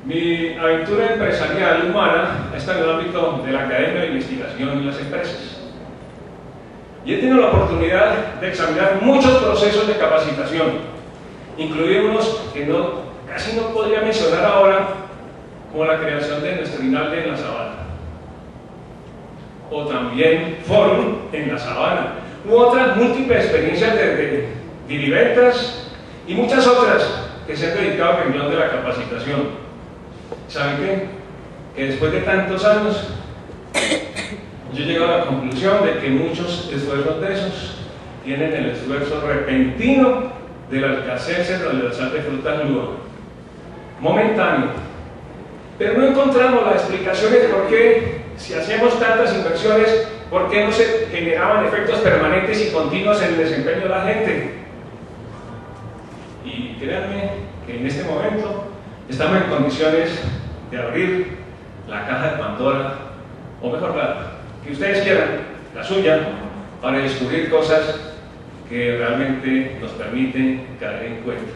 Mi aventura empresarial humana está en el ámbito de la academia de investigación y las empresas. Y he tenido la oportunidad de examinar muchos procesos de capacitación, incluidos unos que casi no podría mencionar ahora, como la creación de nuestro INALDE en la Sabana, o también Forum en la Sabana, u otras múltiples experiencias de diriventas y muchas otras que se han dedicado al renglón de la capacitación. ¿Saben qué? Que después de tantos años yo he llegado a la conclusión de que muchos esfuerzos de esos tienen el esfuerzo repentino del alcacelser o del sal de frutas lugo, momentáneo, pero no encontramos las explicaciones de por qué, si hacemos tantas inversiones, por qué no se generaban efectos permanentes y continuos en el desempeño de la gente. Y créanme que en este momento estamos en condiciones de abrir la caja de Pandora, o mejor, que ustedes quieran, la suya, para descubrir cosas que realmente nos permiten caer en cuenta.